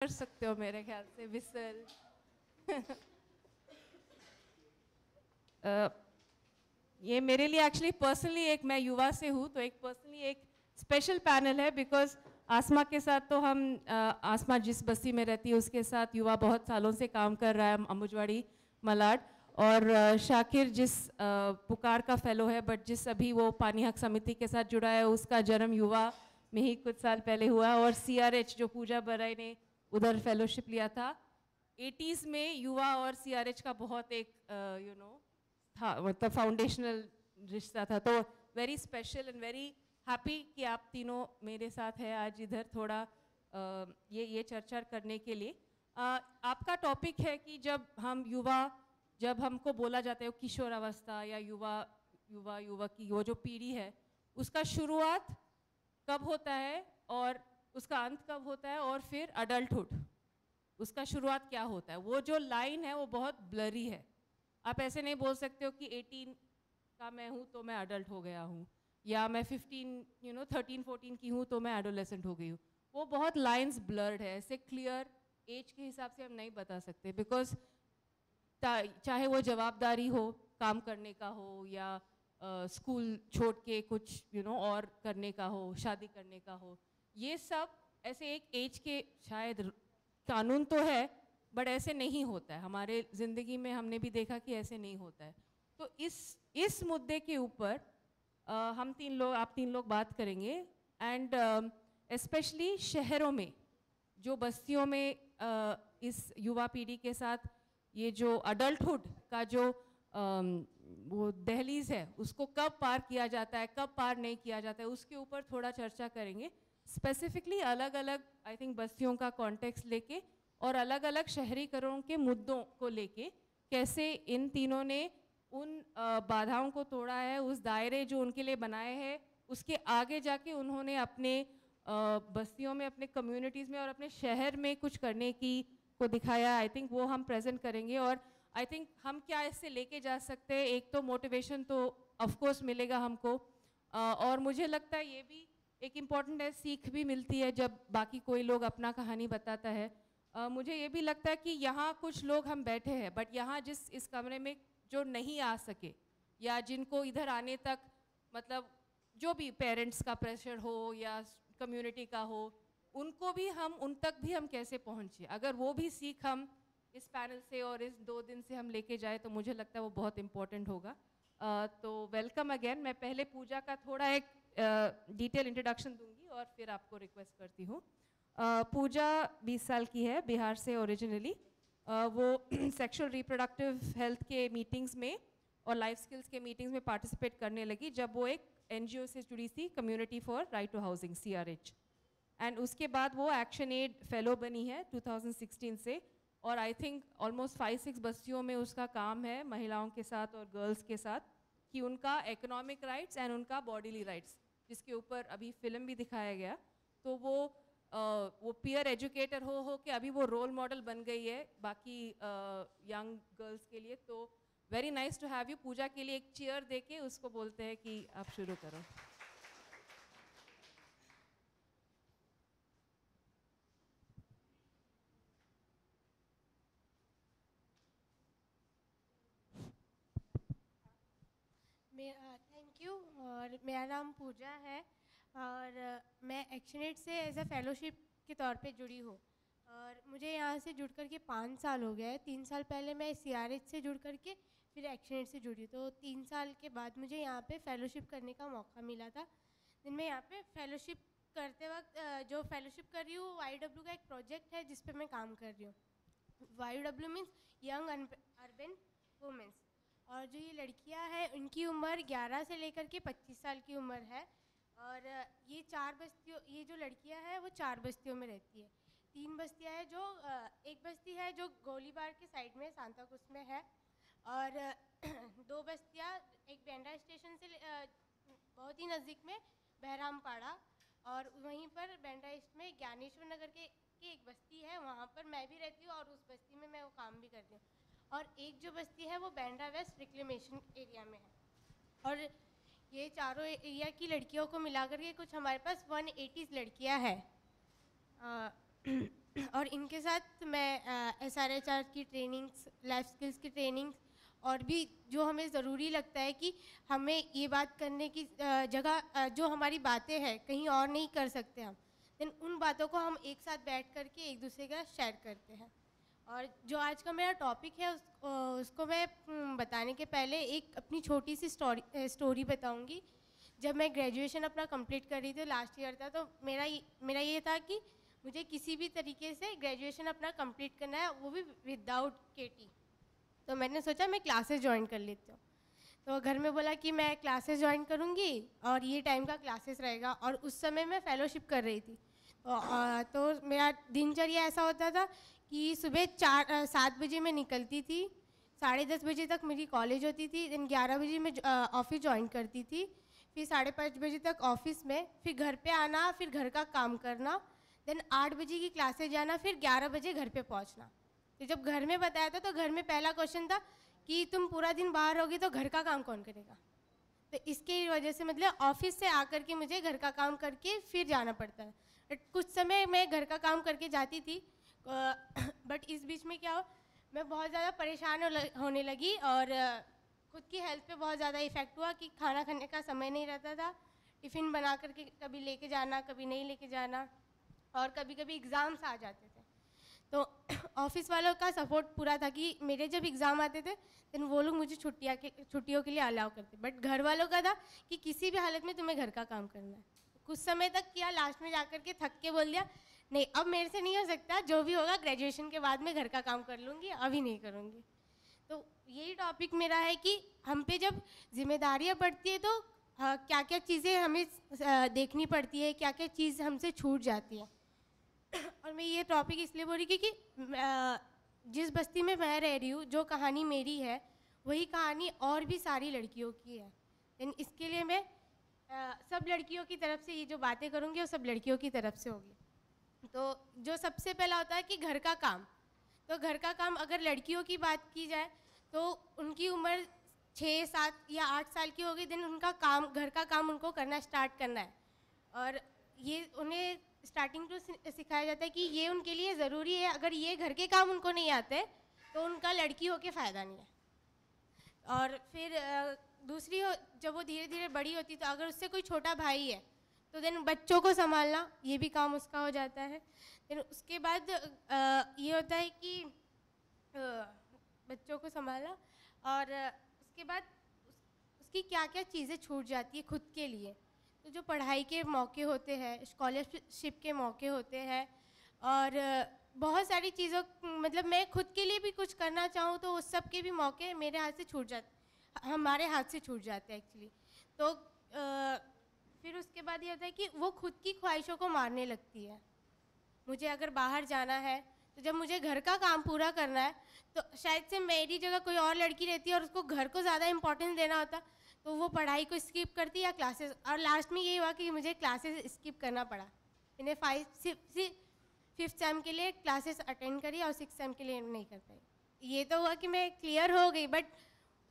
कर सकते हो मेरे ख्याल से विसल। ये मेरे लिए एक्चुअली पर्सनली एक, मैं युवा से हूँ तो एक पर्सनली एक स्पेशल पैनल है, बिकॉज आसमा के साथ तो हम आसमा जिस बस्ती में रहती है उसके साथ युवा बहुत सालों से काम कर रहा है, अम्बुजवाड़ी मलाड। और शाकिर जिस पुकार का फेलो है, बट जिस अभी वो पानी हक समिति के साथ जुड़ा है उसका जन्म युवा में ही कुछ साल पहले हुआ। और CRH जो पूजा बराई ने उधर फेलोशिप लिया था 80s में, युवा और CRH का बहुत एक था, मतलब फाउंडेशनल रिश्ता था। तो very special and very happy कि आप तीनों मेरे साथ हैं आज इधर थोड़ा ये चर्चा करने के लिए। आपका टॉपिक है कि जब हमको बोला जाता है किशोर अवस्था या युवा की वो जो पीढ़ी है, उसका शुरुआत कब होता है और उसका अंत कब होता है, और फिर अडल्टहुड उसका शुरुआत क्या होता है। वो जो लाइन है वो बहुत ब्लरी है। आप ऐसे नहीं बोल सकते हो कि 18 का मैं हूँ तो मैं अडल्ट हो गया हूँ, या मैं 15 13 14 की हूँ तो मैं एडोलेसेंट हो गई हूँ। वो बहुत लाइंस ब्लर्ड है, ऐसे क्लियर एज के हिसाब से हम नहीं बता सकते। बिकॉज चाहे वो जवाबदारी हो, काम करने का हो, या स्कूल छोड़ के कुछ और करने का हो, शादी करने का हो, ये सब ऐसे एक एज के शायद कानून तो है, बट ऐसे नहीं होता है। हमारे ज़िंदगी में हमने भी देखा कि ऐसे नहीं होता है। तो इस मुद्दे के ऊपर आप तीन लोग बात करेंगे। एंड स्पेशली शहरों में, जो बस्तियों में इस युवा पीढ़ी के साथ ये जो अडल्टहुड का जो वो दहलीज है उसको कब पार किया जाता है, कब पार नहीं किया जाता है, उसके ऊपर थोड़ा चर्चा करेंगे। स्पेसिफिकली अलग अलग आई थिंक बस्तियों का कॉन्टेक्स्ट लेके और अलग अलग शहरीकरण के मुद्दों को लेके, कैसे इन तीनों ने उन बाधाओं को तोड़ा है, उस दायरे जो उनके लिए बनाए हैं उसके आगे जाके उन्होंने अपने बस्तियों में, अपने कम्युनिटीज़ में और अपने शहर में कुछ करने की को दिखाया। आई थिंक वो हम प्रेजेंट करेंगे। और आई थिंक हम क्या इससे लेके जा सकते हैं, एक तो मोटिवेशन तो ऑफ कोर्स मिलेगा हमको, और मुझे लगता है ये भी एक इम्पॉर्टेंट है, सीख भी मिलती है जब बाकी कोई लोग अपना कहानी बताता है। मुझे ये भी लगता है कि यहाँ कुछ लोग हम बैठे हैं, बट यहाँ इस कमरे में जो नहीं आ सके, या जिनको इधर आने तक मतलब जो भी पेरेंट्स का प्रेशर हो या कम्युनिटी का हो, उनको भी हम उन तक भी हम कैसे पहुँचे, अगर वो भी सीख हम इस पैनल से और इस 2 दिन से हम लेके जाए तो मुझे लगता है वो बहुत इम्पोर्टेंट होगा। तो वेलकम अगेन। मैं पहले पूजा का थोड़ा एक डिटेल इंट्रोडक्शन दूंगी और फिर आपको रिक्वेस्ट करती हूँ। पूजा 20 साल की है, बिहार से ओरिजिनली। वो सेक्सुअल रिप्रोडक्टिव हेल्थ के मीटिंग्स में और लाइफ स्किल्स के मीटिंग्स में पार्टिसिपेट करने लगी जब वो एक NGO से जुड़ी थी, community for right to housing, CRH। And उसके बाद वो एक्शन एड फेलो बनी है 2016 से, और आई थिंक ऑलमोस्ट 5-6 बस्तियों में उसका काम है महिलाओं के साथ और गर्ल्स के साथ, कि उनका इकोनॉमिक राइट्स एंड उनका बॉडीली राइट्स, जिसके ऊपर अभी फिल्म भी दिखाया गया। तो वो पीयर एजुकेटर हो कि अभी वो रोल मॉडल बन गई है बाकी यंग गर्ल्स के लिए। तो very nice to have you. Pooja के लिए एक चेयर देके उसको बोलते हैं कि आप शुरू करो। Thank you. और मेरा नाम पूजा है और मैं एक्शनेट से एज अ फेलोशिप के तौर पे जुड़ी हूँ। और मुझे यहाँ से जुड़ कर के 5 साल हो गया है। 3 साल पहले मैं CRH से जुड़ कर के फिर एक्शनेट से जुड़ी, तो 3 साल के बाद मुझे यहाँ पे फेलोशिप करने का मौका मिला था। दिन में यहाँ पे फेलोशिप करते वक्त जो फेलोशिप कर रही हूँ YW का एक प्रोजेक्ट है जिस पे मैं काम कर रही हूँ। YW means young urban women's. और जो ये लड़कियां हैं उनकी उम्र 11 से लेकर के 25 साल की उम्र है। और ये जो लड़कियां हैं वो 4 बस्तियों में रहती है। 3 बस्तियां हैं, जो एक बस्ती है जो गोलीबार के साइड में सांताक्रुज में है, और 2 बस्तियां, एक बेंड्रा स्टेशन से बहुत ही नज़दीक में बहरामपाड़ा, और वहीं पर बेंड्रा ईस्ट में ज्ञानेश्वर नगर की एक बस्ती है, वहाँ पर मैं भी रहती हूँ और उस बस्ती में मैं वो काम भी करती हूँ। और एक जो बस्ती है वो बेंड्रा वेस्ट रिक्लेमेशन एरिया में है। और ये चारों एरिया की लड़कियों को मिलाकर के कुछ हमारे पास 180 लड़कियां हैं। और इनके साथ मैं SRHR की ट्रेनिंग्स, लाइफ स्किल्स की ट्रेनिंग्स और भी जो हमें ज़रूरी लगता है कि हमें ये बात करने की जगह जो हमारी बातें हैं कहीं और नहीं कर सकते हम, देन उन बातों को हम एक साथ बैठ करके एक दूसरे का शेयर करते हैं। और जो आज का मेरा टॉपिक है उसको मैं बताने के पहले एक अपनी छोटी सी स्टोरी बताऊंगी। जब मैं ग्रेजुएशन अपना कंप्लीट कर रही थी, लास्ट ईयर था, तो मेरा ये था कि मुझे किसी भी तरीके से ग्रेजुएशन अपना कंप्लीट करना है, वो भी विदाउट KT। तो मैंने सोचा मैं क्लासेस ज्वाइन कर लेती हूँ। तो घर में बोला कि मैं क्लासेस ज्वाइन करूँगी और ये टाइम का क्लासेस रहेगा, और उस समय मैं फेलोशिप कर रही थी। तो मेरा दिनचर्या ऐसा होता था कि सुबह 7 बजे मैं निकलती थी, 10:30 बजे तक मेरी कॉलेज होती थी, देन 11 बजे मैं ऑफिस ज्वाइन करती थी, फिर 5:30 बजे तक ऑफिस में, फिर घर पे आना, फिर घर का काम करना, देन 8 बजे की क्लासेस जाना, फिर 11 बजे घर पे पहुंचना। तो जब घर में बताया था तो घर में पहला क्वेश्चन था कि तुम पूरा दिन बाहर रहोगे तो घर का काम कौन करेगा। तो इसकी वजह से मतलब ऑफिस से आकर के मुझे घर का काम करके फिर जाना पड़ता है। बट कुछ समय मैं घर का काम करके जाती थी, बट इस बीच में क्या हो, मैं बहुत ज़्यादा परेशान होने लगी और खुद की हेल्थ पे बहुत ज़्यादा इफ़ेक्ट हुआ कि खाना खाने का समय नहीं रहता था, टिफ़िन बना करके कभी लेके जाना, कभी नहीं लेके जाना, और कभी कभी एग्ज़ाम्स आ जाते थे। तो ऑफिस वालों का सपोर्ट पूरा था कि मेरे जब एग्ज़ाम आते थे तो वो लोग मुझे छुट्टियों के लिए अलाउ करते, बट घर वालों का था कि किसी भी हालत में तुम्हें घर का काम करना है। कुछ समय तक किया, लास्ट में जाकर के थक के बोल दिया नहीं अब मेरे से नहीं हो सकता, जो भी होगा ग्रेजुएशन के बाद में घर का काम कर लूँगी, अभी नहीं करूँगी। तो यही टॉपिक मेरा है कि हम पे जब जिम्मेदारियाँ बढ़ती है तो क्या क्या चीज़ें हमें देखनी पड़ती है, क्या क्या चीज़ हमसे छूट जाती है। और मैं ये टॉपिक इसलिए बोल रही क्योंकि जिस बस्ती में मैं रह रही हूँ, जो कहानी मेरी है वही कहानी और भी सारी लड़कियों की है। लेकिन इसके लिए मैं सब लड़कियों की तरफ से ये जो बातें करूँगी वो सब लड़कियों की तरफ से होगी। तो जो सबसे पहला होता है कि घर का काम। तो घर का काम अगर लड़कियों की बात की जाए तो उनकी उम्र 6, 7 या 8 साल की होगी, दिन उनका काम, घर का काम उनको करना स्टार्ट करना है। और ये उन्हें स्टार्टिंग टू सिखाया जाता है कि ये उनके लिए ज़रूरी है, अगर ये घर के काम उनको नहीं आते तो उनका लड़की होके फ़ायदा नहीं है। और फिर दूसरी जब वो धीरे धीरे बड़ी होती तो अगर उससे कोई छोटा भाई है तो देन बच्चों को संभालना, ये भी काम उसका हो जाता है। फिर उसके बाद ये होता है कि बच्चों को संभालना, और उसके बाद उसकी क्या क्या चीज़ें छूट जाती है खुद के लिए। तो जो पढ़ाई के मौके होते हैं, स्कॉलरशिप के मौके होते हैं, और बहुत सारी चीज़ों, मतलब मैं खुद के लिए भी कुछ करना चाहूँ तो उस सब के भी मौके मेरे हाथ से छूट जाते, हमारे हाथ से छूट जाते हैं एक्चुअली। तो फिर उसके बाद ये होता है कि वो खुद की ख्वाहिशों को मारने लगती है। मुझे अगर बाहर जाना है तो जब मुझे घर का काम पूरा करना है तो शायद से मेरी जगह कोई और लड़की रहती है और उसको घर को ज़्यादा इंपॉर्टेंस देना होता, तो वो पढ़ाई को स्किप करती या क्लासेस, और लास्ट में ये हुआ कि मुझे क्लासेस स्किप करना पड़ा। मैंने 5th सेम के लिए क्लासेस अटेंड करी और 6th सेम के लिए नहीं कर पाई। ये तो हुआ कि मैं क्लियर हो गई, बट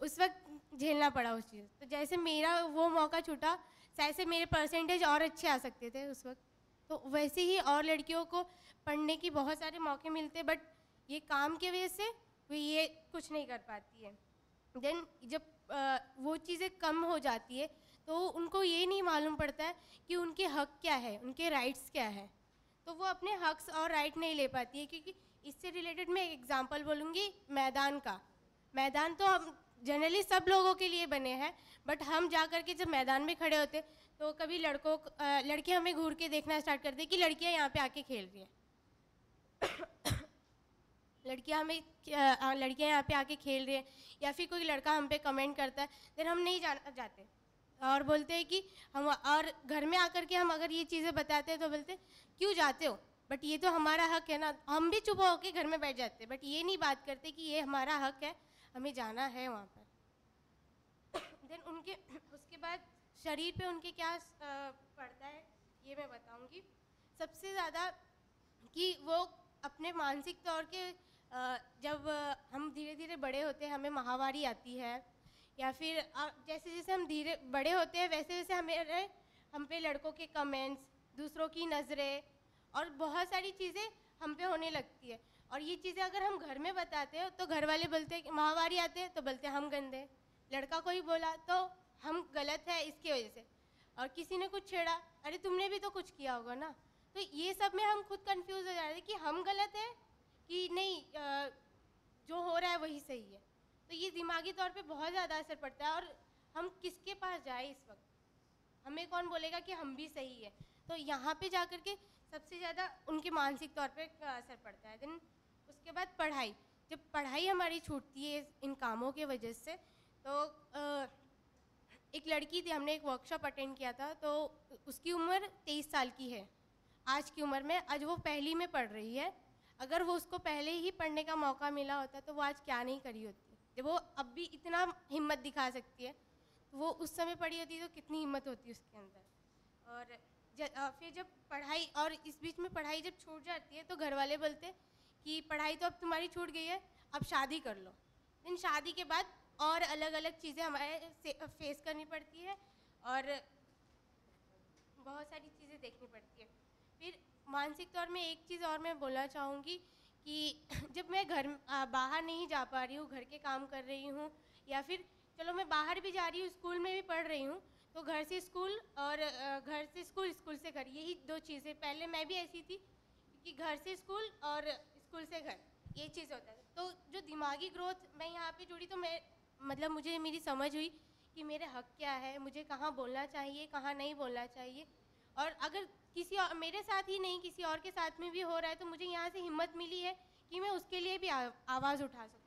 उस वक्त झेलना पड़ा उस चीज़। तो जैसे मेरा वो मौका छूटा, शायद से मेरे परसेंटेज और अच्छे आ सकते थे उस वक्त, तो वैसे ही और लड़कियों को पढ़ने की बहुत सारे मौके मिलते, बट ये काम की वजह से वो ये कुछ नहीं कर पाती है। देन जब वो चीज़ें कम हो जाती है तो उनको ये नहीं मालूम पड़ता है कि उनके हक क्या है, उनके राइट्स क्या है, तो वो अपने हक्स और राइट नहीं ले पाती है। क्योंकि इससे रिलेटेड मैं एक एग्जांपल बोलूँगी मैदान का। मैदान तो हम जनरली सब लोगों के लिए बने हैं, बट हम जा कर के जब मैदान में खड़े होते तो कभी लड़के हमें घूर के देखना स्टार्ट करते कि लड़कियां यहाँ पे आके खेल रही हैं लड़कियां यहाँ पे आके खेल रही हैं, या फिर कोई लड़का हम पे कमेंट करता है, फिर हम नहीं जाते और बोलते हैं कि हम, और घर में आकर के हम अगर ये चीज़ें बताते हैं तो बोलते हैं क्यों जाते हो, बट ये तो हमारा हक है ना। हम भी चुप होकर घर में बैठ जाते हैं, बट ये नहीं बात करते कि ये हमारा हक है, हमें जाना है वहाँ पर। देन उनके उसके बाद शरीर पे उनके क्या पड़ता है ये मैं बताऊंगी। सबसे ज़्यादा कि वो अपने मानसिक तौर के जब हम धीरे धीरे बड़े होते हैं, हमें माहवारी आती है, या फिर जैसे जैसे हम धीरे बड़े होते हैं वैसे वैसे हम पे लड़कों के कमेंट्स, दूसरों की नज़रें और बहुत सारी चीज़ें हम पे होने लगती है। और ये चीज़ें अगर हम घर में बताते हैं तो घर वाले बोलते हैं कि माहवारी आते हैं तो बोलते हैं हम गंदे, लड़का कोई बोला तो हम गलत है इसकी वजह से, और किसी ने कुछ छेड़ा, अरे तुमने भी तो कुछ किया होगा ना। तो ये सब में हम खुद कंफ्यूज हो जा रहे हैं कि हम गलत है कि नहीं, जो हो रहा है वही सही है। तो ये दिमागी तौर पे बहुत ज़्यादा असर पड़ता है। और हम किसके पास जाए इस वक्त, हमें कौन बोलेगा कि हम भी सही है। तो यहाँ पे जा कर के सबसे ज़्यादा उनके मानसिक तौर पे असर पड़ता है। देन उसके बाद पढ़ाई, जब पढ़ाई हमारी छूटती है इन कामों के वजह से, तो एक लड़की थी, हमने एक वर्कशॉप अटेंड किया था, तो उसकी उम्र 23 साल की है आज की उम्र में। आज वो पहली में पढ़ रही है। अगर वो उसको पहले ही पढ़ने का मौका मिला होता तो वो आज क्या नहीं करी होती। जब वो अब भी इतना हिम्मत दिखा सकती है, तो वो उस समय पढ़ी होती तो कितनी हिम्मत होती उसके अंदर। और फिर जब पढ़ाई, और इस बीच में पढ़ाई जब छूट जाती है तो घर वाले बोलते कि पढ़ाई तो अब तुम्हारी छूट गई है, अब शादी कर लो। लेकिन शादी के बाद और अलग अलग चीज़ें हमारे फेस करनी पड़ती है और बहुत सारी चीज़ें देखनी पड़ती है। फिर मानसिक तौर में एक चीज़ और मैं बोलना चाहूँगी कि जब मैं बाहर नहीं जा पा रही हूँ, घर के काम कर रही हूँ, या फिर चलो मैं बाहर भी जा रही हूँ, स्कूल में भी पढ़ रही हूँ, तो घर से स्कूल और घर से स्कूल, स्कूल से घर, यही दो चीज़ें। पहले मैं भी ऐसी थी कि घर से स्कूल और स्कूल से घर, ये चीज़ होता है। तो जो दिमागी ग्रोथ, मैं यहाँ पे जुड़ी तो मैं मतलब मुझे मेरी समझ हुई कि मेरे हक क्या है, मुझे कहाँ बोलना चाहिए, कहाँ नहीं बोलना चाहिए। और अगर किसी और, मेरे साथ ही नहीं किसी और के साथ में भी हो रहा है, तो मुझे यहाँ से हिम्मत मिली है कि मैं उसके लिए भी आवाज़ उठा सकूँ।